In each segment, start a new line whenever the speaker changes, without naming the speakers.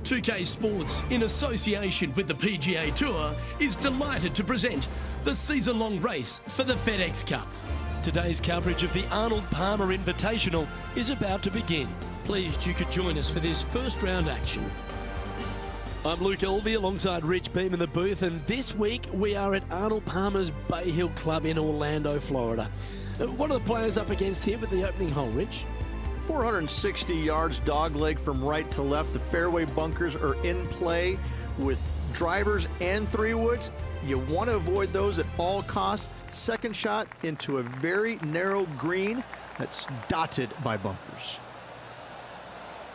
2K Sports, in association with the PGA Tour, is delighted to present the season-long race for the FedEx Cup. Today's coverage of the Arnold Palmer Invitational is about to begin. Pleased you could join us for this first round action. I'm Luke Elvey alongside Rich Beam in the booth, and this week we are at Arnold Palmer's Bay Hill Club in Orlando, Florida. What are the players up against here with the opening hole, Rich?
460 yards dogleg from right to left. The fairway bunkers are in play with drivers and 3-woods. You want to avoid those at all costs. Second shot into a very narrow green that's dotted by bunkers.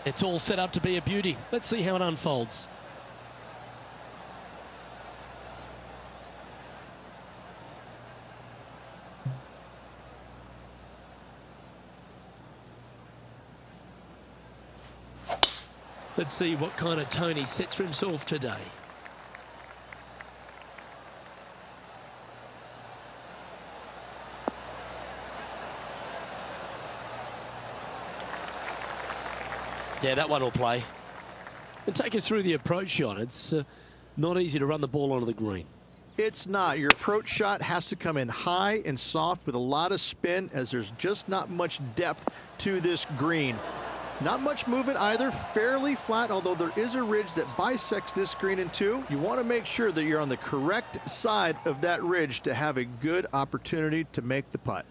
It's all set up to be a beauty. Let's see how it unfolds. Let's see what kind of tone he sets for himself today. Yeah, that one will play. And take us through the approach shot. It's not easy to run the ball onto the green.
It's not. Your approach shot has to come in high and soft with a lot of spin, as there's just not much depth to this green. Not much movement either, fairly flat, although there is a ridge that bisects this green in two. You want to make sure that you're on the correct side of that ridge to have a good opportunity to make the putt.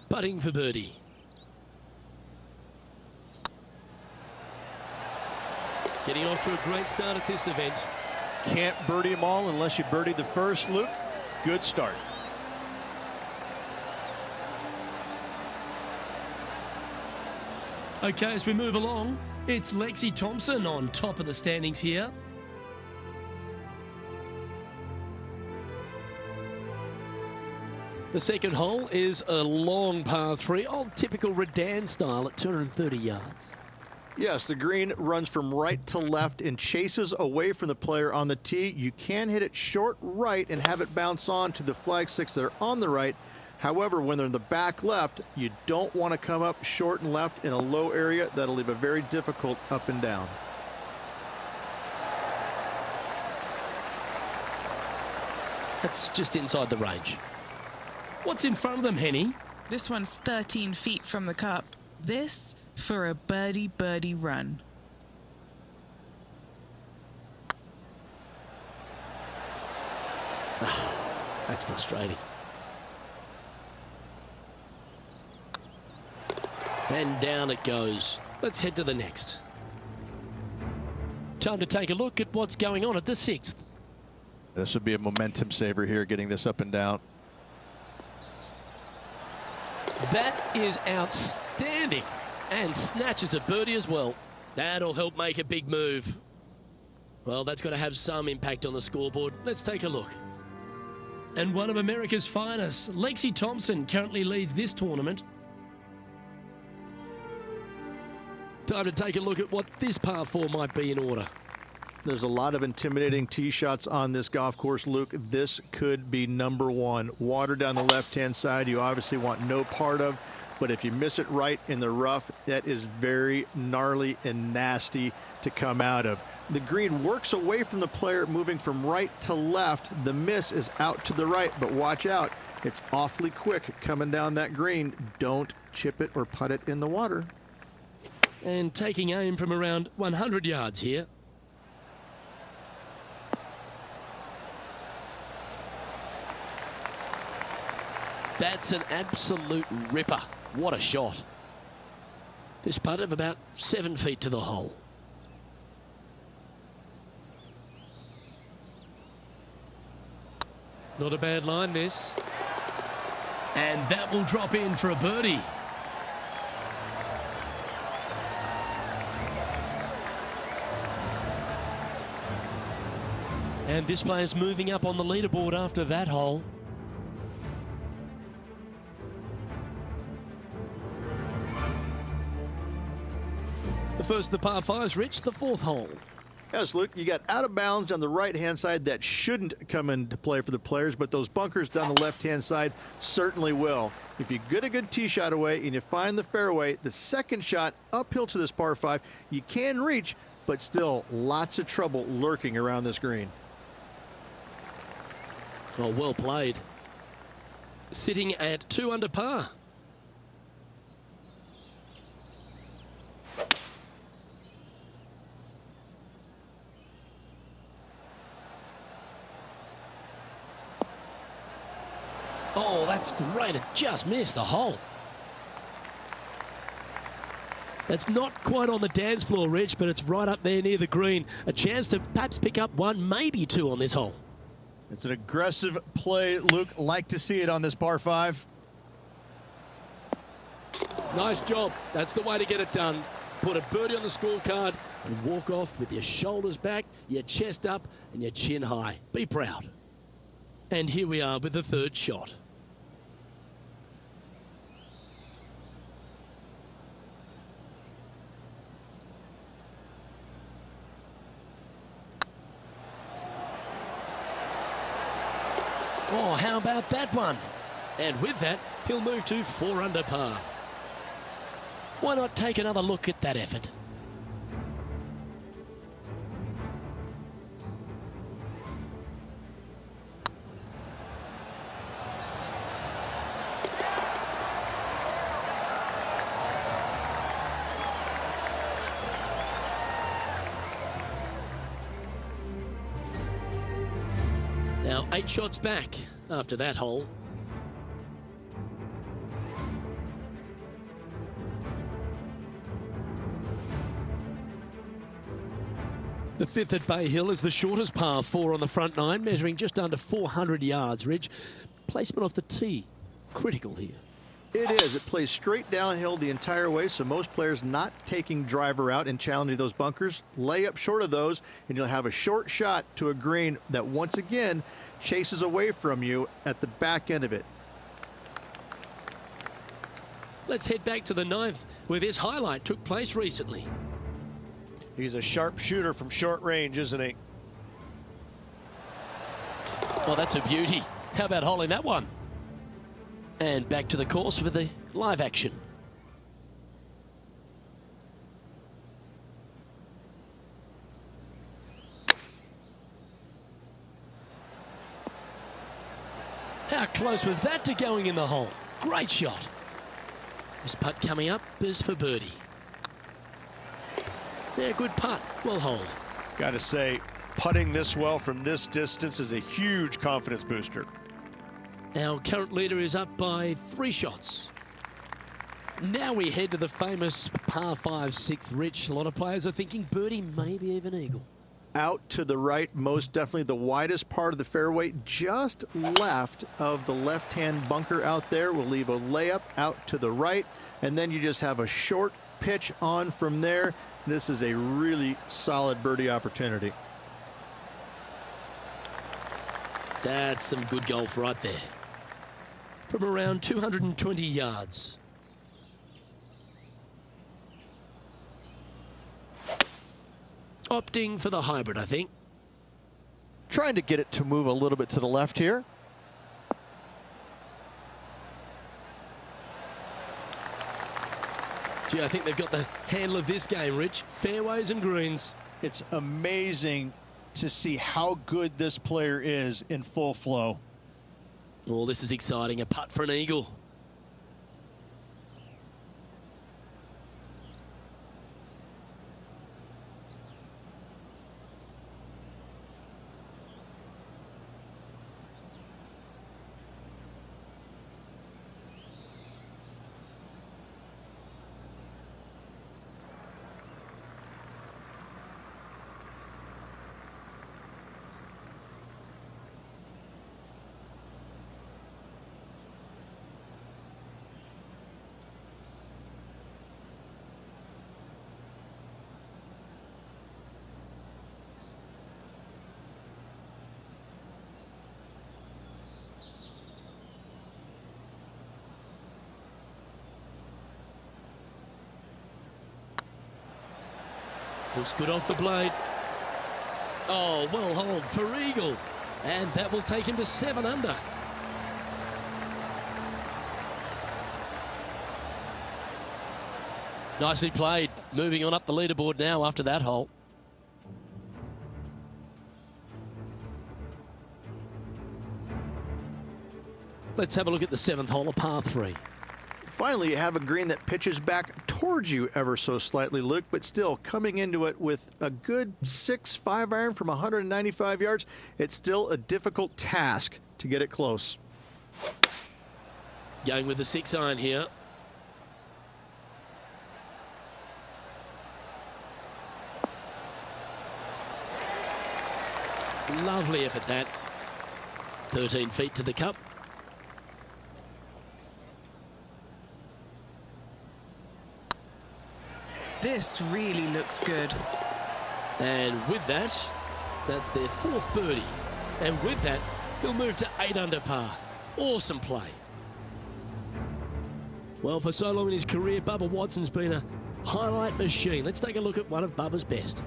Putting for birdie. Getting off to a great start at this event.
Can't birdie them all unless you birdie the first, Luke. Good start.
Okay, as we move along, it's Lexi Thompson on top of the standings here. The second hole is a long par 3 of typical Redan style at 230 yards.
Yes, the green runs from right to left and chases away from the player on the tee. You can hit it short right and have it bounce on to the flag sticks that are on the right. However, when they're in the back left, you don't want to come up short and left in a low area. That'll leave a very difficult up and down.
That's just inside the range. What's in front of them, Henny?
This one's 13 feet from the cup. This for a birdie run.
That's frustrating. And down it goes. Let's head to the next. Time to take a look at what's going on at the 6th.
This would be a momentum saver here, getting this up and down.
That is outstanding. And snatches a birdie as well. That'll help make a big move. Well, that's got to have some impact on the scoreboard. Let's take a look. And one of America's finest, Lexi Thompson, currently leads this tournament. Time to take a look at what this par 4 might be in order.
There's a lot of intimidating tee shots on this golf course, Luke. This could be number one. Water down the left-hand side, you obviously want no part of. But if you miss it right in the rough, that is very gnarly and nasty to come out of. The green works away from the player, moving from right to left. The miss is out to the right, but watch out. It's awfully quick coming down that green. Don't chip it or putt it in the water.
And taking aim from around 100 yards here. That's an absolute ripper. What a shot. This putt of about 7 feet to the hole. Not a bad line, this. And that will drop in for a birdie. And this player's moving up on the leaderboard after that hole. The first of the par 5s, Rich, the 4th hole.
Yes, Luke, you got out of bounds on the right-hand side that shouldn't come into play for the players, but those bunkers down the left-hand side certainly will. If you get a good tee shot away and you find the fairway, the second shot uphill to this par 5, you can reach, but still lots of trouble lurking around this green.
Oh, well played. Sitting at 2 under par. Oh, that's great. It just missed the hole. That's not quite on the dance floor, Rich, but it's right up there near the green. A chance to perhaps pick up 1, maybe 2 on this hole.
It's an aggressive play, Luke. Like to see it on this par 5.
Nice job. That's the way to get it done. Put a birdie on the scorecard and walk off with your shoulders back, your chest up, and your chin high. Be proud. And here we are with the 3rd shot. Oh, how about that one? And with that, he'll move to 4 under par. Why not take another look at that effort? Now 8 shots back after that hole. The 5th at Bay Hill is the shortest par 4 on the front 9, measuring just under 400 yards, Ridge. Placement off the tee, critical here.
It is. It plays straight downhill the entire way, so most players not taking driver out and challenging those bunkers. Lay up short of those, and you'll have a short shot to a green that once again chases away from you at the back end of it.
Let's head back to the 9th, where this highlight took place recently.
He's a sharp shooter from short range, isn't he?
Oh, that's a beauty. How about holding that one? And back to the course with the live action. How close was that to going in the hole? Great shot. This putt coming up is for birdie. Yeah, good putt. Well hold.
Got to say, putting this well from this distance is a huge confidence booster.
Our current leader is up by 3 shots. Now we head to the famous par 5 6th, Rich. A lot of players are thinking birdie, maybe even eagle.
Out to the right, most definitely the widest part of the fairway, just left of the left-hand bunker out there. We'll leave a layup out to the right, and then you just have a short pitch on from there. This is a really solid birdie opportunity.
That's some good golf right there. From around 220 yards. Opting for the hybrid, I think.
Trying to get it to move a little bit to the left here.
Gee, I think they've got the handle of this game, Rich. Fairways and greens.
It's amazing to see how good this player is in full flow.
Oh, this is exciting. A putt for an eagle. Looks good off the blade. Oh, well hold for eagle. And that will take him to 7 under. Nicely played. Moving on up the leaderboard now after that hole. Let's have a look at the 7th hole of par 3.
Finally, you have a green that pitches back towards you ever so slightly, Luke, but still coming into it with a good 6-5 iron from 195 yards. It's still a difficult task to get it close.
Going with the 6 iron here. Lovely effort that. 13 feet to the cup.
This really looks good.
And with that, that's their 4th birdie. And with that, he'll move to 8 under par. Awesome play. Well, for so long in his career, Bubba Watson's been a highlight machine. Let's take a look at one of Bubba's best.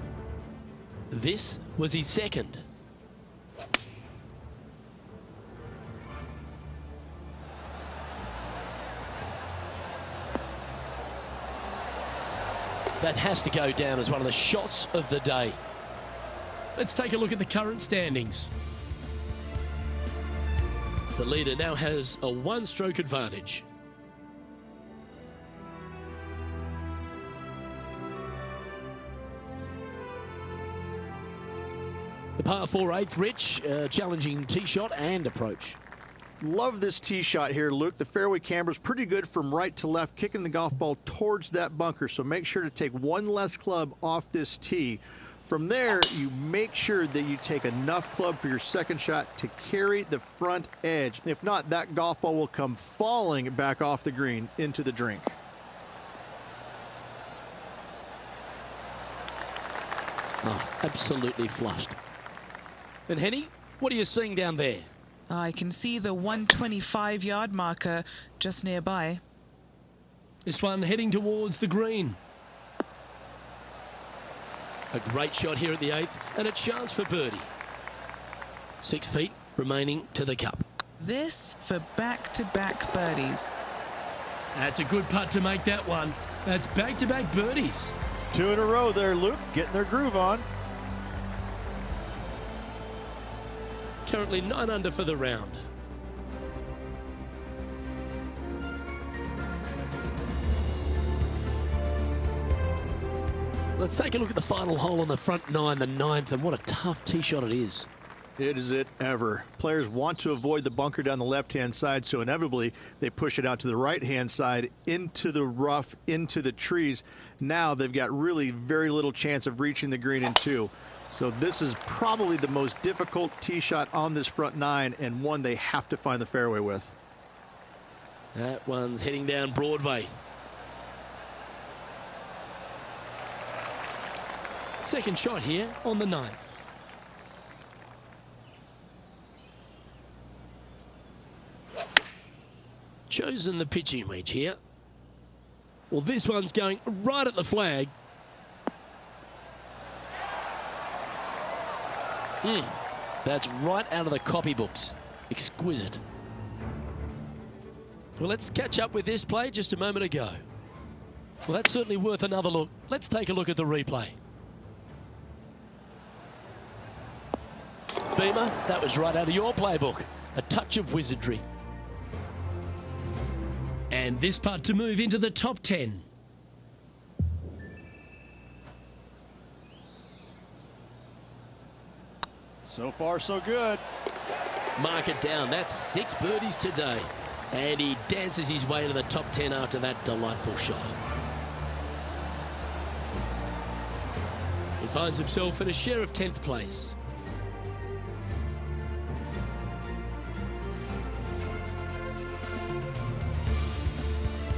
This was his 2nd. That has to go down as one of the shots of the day. Let's take a look at the current standings. The leader now has a 1-stroke advantage. The par 4 8th, Rich, challenging tee shot and approach.
Love this tee shot here, Luke. The fairway camber's pretty good from right to left, kicking the golf ball towards that bunker. So make sure to take one less club off this tee. From there, you make sure that you take enough club for your 2nd shot to carry the front edge. If not, that golf ball will come falling back off the green into the drink.
Oh, absolutely flushed. And Henny, what are you seeing down there?
I can see the 125-yard marker just nearby.
This one heading towards the green. A great shot here at the 8th and a chance for birdie. 6 feet remaining to the cup.
This for back-to-back birdies.
That's a good putt to make that one. That's back-to-back birdies.
2 in a row there, Luke, getting their groove on.
Currently 9 under for the round. Let's take a look at the final hole on the front 9, the 9th, and what a tough tee shot it is.
It is it ever. Players want to avoid the bunker down the left-hand side, so inevitably they push it out to the right-hand side, into the rough, into the trees. Now they've got really very little chance of reaching the green in 2. So this is probably the most difficult tee shot on this front 9, and one they have to find the fairway with.
That one's heading down Broadway. Second shot here on the 9th. Chosen the pitching wedge here. Well, this one's going right at the flag. That's right out of the copybooks. Exquisite. Well, let's catch up with this play just a moment ago. Well, that's certainly worth another look. Let's take a look at the replay. Beamer, that was right out of your playbook. A touch of wizardry. And this putt to move into the top 10.
So far, so good.
Mark it down. That's 6 birdies today. And he dances his way into the top 10 after that delightful shot. He finds himself in a share of 10th place.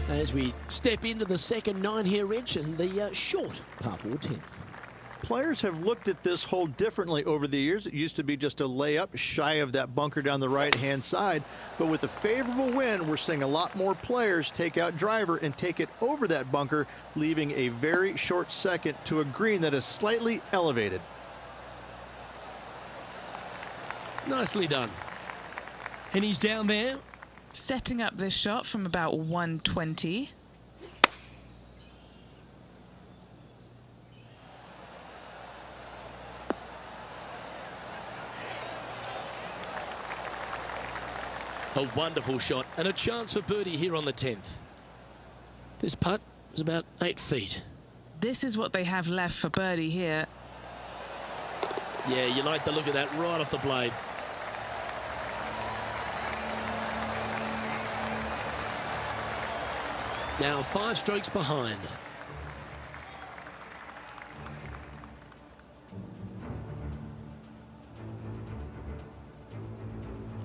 As we step into the second 9 here, Rich, and the short par 4 10th.
Players have looked at this hole differently over the years. It used to be just a layup shy of that bunker down the right-hand side. But with a favorable wind, we're seeing a lot more players take out driver and take it over that bunker, leaving a very short second to a green that is slightly elevated.
Nicely done. And he's down there.
Setting up this shot from about 120.
A wonderful shot and a chance for birdie here on the 10th. This putt was about 8 feet.
This is what they have left for birdie here.
Yeah, you like the look of that right off the blade. Now 5 strokes behind.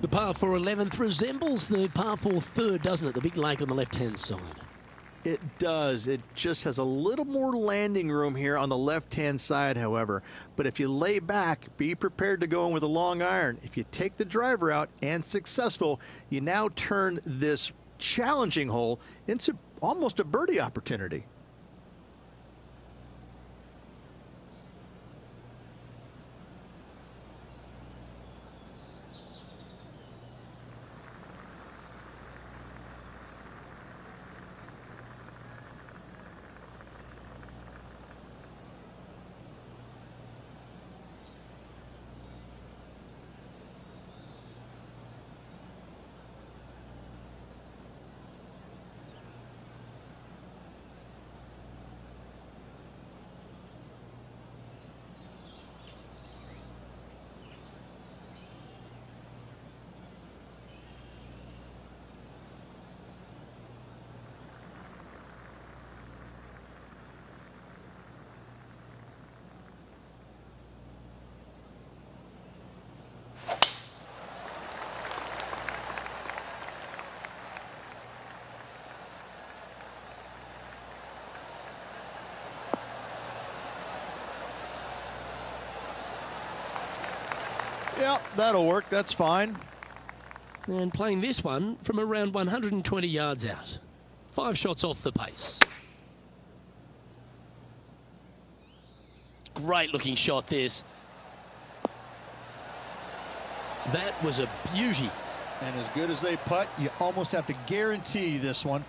The par 4 11th resembles the par 4 3rd, doesn't it? The big lake on the left-hand side.
It does. It just has a little more landing room here on the left-hand side, however. But if you lay back, be prepared to go in with a long iron. If you take the driver out and successful, you now turn this challenging hole into almost a birdie opportunity. Yep, that'll work. That's fine.
And playing this one from around 120 yards out. 5 shots off the pace. Great looking shot, this. That was a beauty.
And as good as they putt, you almost have to guarantee this one.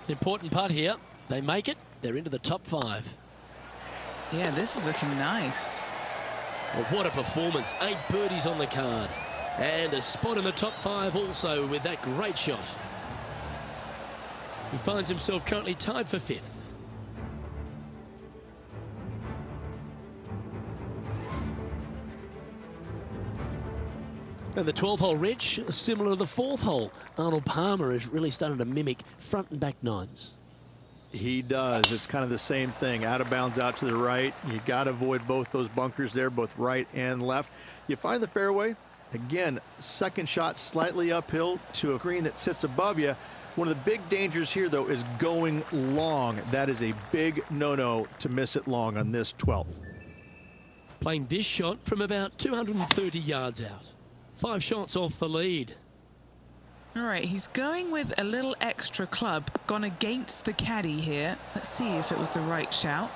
Important putt here. They make it. They're into the top 5.
Yeah, this is looking nice.
Well, what a performance. 8 birdies on the card. And a spot in the top 5 also with that great shot. He finds himself currently tied for 5th. And the 12th hole, Rich, similar to the 4th hole. Arnold Palmer is really starting to mimic front and back 9s.
He does. It's kind of the same thing. Out of bounds out to the right. You got to avoid both those bunkers there, both right and left. You find the fairway. Again, second shot slightly uphill to a green that sits above you. One of the big dangers here, though, is going long. That is a big no-no to miss it long on this 12th.
Playing this shot from about 230 yards out. 5 shots off the lead.
All right, he's going with a little extra club, gone against the caddy here. Let's see if it was the right shout.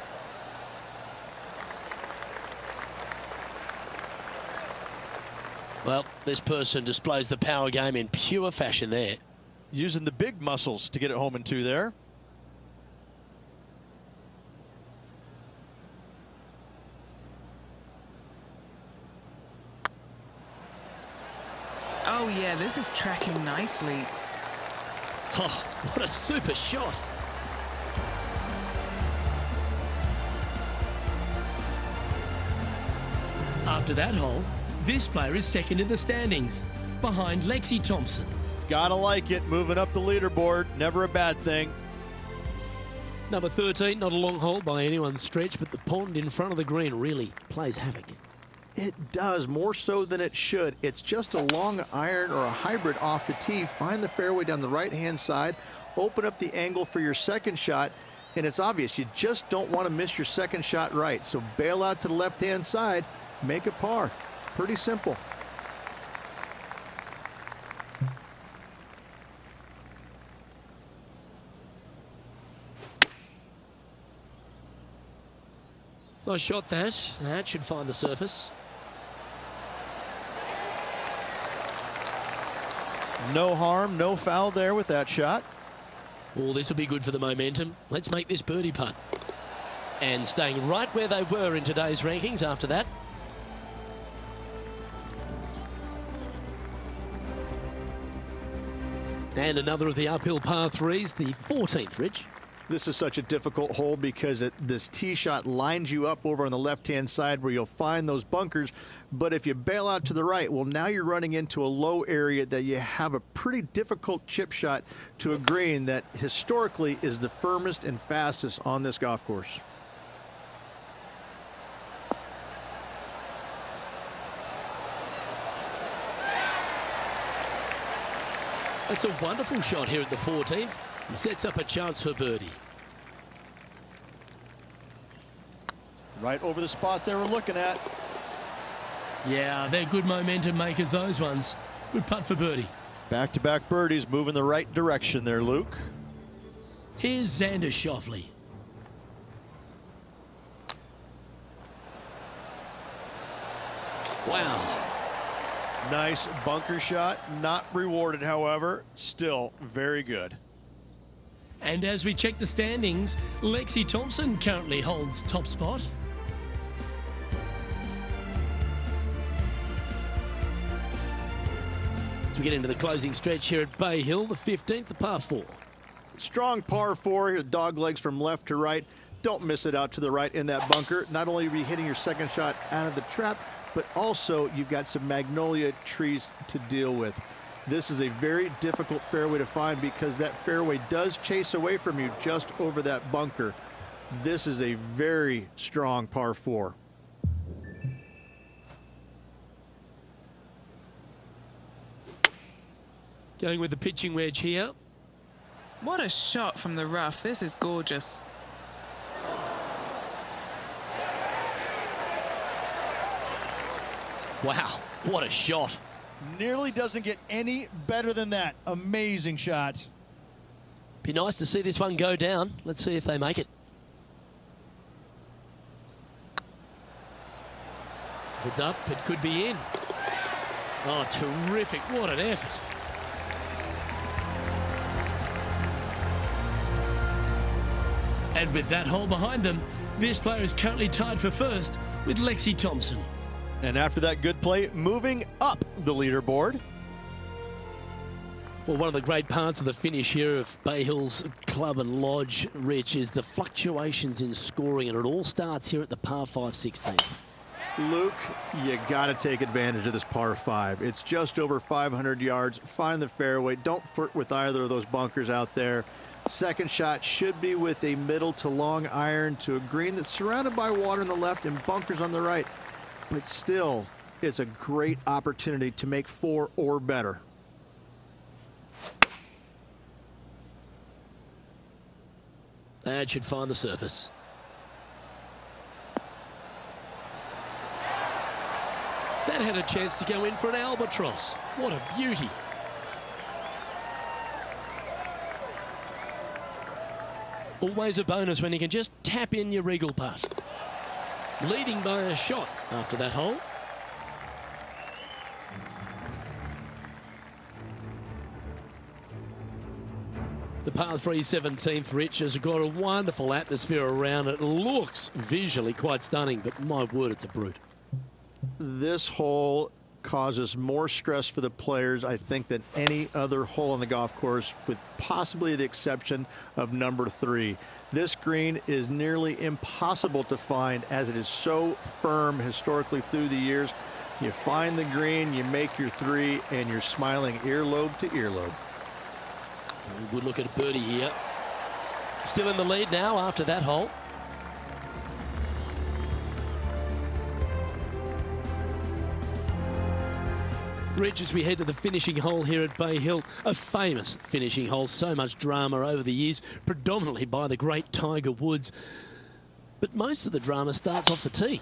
Well, this person displays the power game in pure fashion there.
Using the big muscles to get it home in 2 there.
Oh yeah, this is tracking nicely.
Oh, what a super shot. After that hole, this player is second in the standings, behind Lexi Thompson.
Gotta like it. Moving up the leaderboard. Never a bad thing.
Number 13, not a long hole by anyone's stretch, but the pond in front of the green really plays havoc.
It does, more so than it should. It's just a long iron or a hybrid off the tee. Find the fairway down the right-hand side. Open up the angle for your second shot. And it's obvious, you just don't want to miss your second shot right. So bail out to the left-hand side. Make a par. Pretty simple.
Nice shot that. That should find the surface.
No harm, no foul there with that shot.
Oh, this will be good for the momentum. Let's make this birdie putt. And staying right where they were in today's rankings after that. And another of the uphill par threes, the 14th, Rich.
This is such a difficult hole because this tee shot lines you up over on the left-hand side where you'll find those bunkers. But if you bail out to the right, well, now you're running into a low area that you have a pretty difficult chip shot to a green that historically is the firmest and fastest on this golf course.
That's a wonderful shot here at the 14th. It sets up a chance for birdie.
Right over the spot they were looking at.
Yeah, they're good momentum makers, those ones. Good putt for birdie.
Back-to-back birdies, moving the right direction there, Luke.
Here's Xander Schauffele. Wow.
Nice bunker shot, not rewarded, however, still very good.
And as we check the standings, Lexi Thompson currently holds top spot. As we get into the closing stretch here at Bay Hill, the 15th, the par 4.
Strong par 4, dog legs from left to right. Don't miss it out to the right in that bunker. Not only are you hitting your second shot out of the trap, but also you've got some magnolia trees to deal with. This is a very difficult fairway to find because that fairway does chase away from you just over that bunker. This is a very strong par 4.
Going with the pitching wedge here.
What a shot from the rough. This is gorgeous.
Wow, what a shot.
Nearly doesn't get any better than that. Amazing shot.
Be nice to see this one go down. Let's see if they make it. If it's up, it could be in. Oh, terrific. What an effort. And with that hole behind them, this player is currently tied for first with Lexi Thompson.
And after that good play, moving up the leaderboard.
Well, one of the great parts of the finish here of Bay Hill's Club and Lodge, Rich, is the fluctuations in scoring, and it all starts here at the par 5 16.
Luke, you got to take advantage of this par 5. It's just over 500 yards. Find the fairway. Don't flirt with either of those bunkers out there. Second shot should be with a middle to long iron to a green that's surrounded by water on the left and bunkers on the right. But still, it's a great opportunity to make 4 or better.
That should find the surface. That had a chance to go in for an albatross. What a beauty. Always a bonus when you can just tap in your regal putt. Leading by a shot after that hole. The par 3 17th, Rich, has got a wonderful atmosphere around it. Looks visually quite stunning, but my word, it's a brute.
This hole causes more stress for the players, I think, than any other hole on the golf course, with possibly the exception of number 3. This green is nearly impossible to find as it is so firm historically through the years. You find the green, you make your 3, and you're smiling earlobe to earlobe.
Oh, good look at a birdie here. Still in the lead now after that hole. Rich, as we head to the finishing hole here at Bay Hill, a famous finishing hole, so much drama over the years, predominantly by the great Tiger Woods. But most of the drama starts off the tee.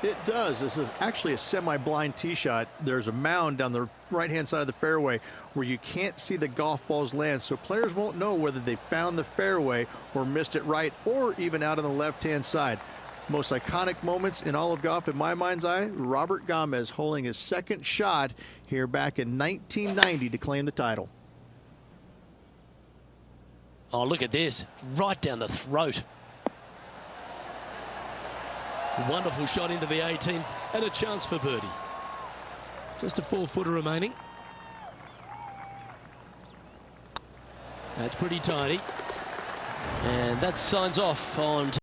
It does. This is actually a semi-blind tee shot. There's a mound down the right-hand side of the fairway where you can't see the golf balls land, so players won't know whether they found the fairway or missed it right or even out on the left-hand side. Most iconic moments in all of golf, in my mind's eye, Robert Gomez holding his second shot here back in 1990 to claim the title.
Oh, look at this. Right down the throat. Wonderful shot into the 18th and a chance for birdie. Just a 4-footer remaining. That's pretty tidy. And that signs off on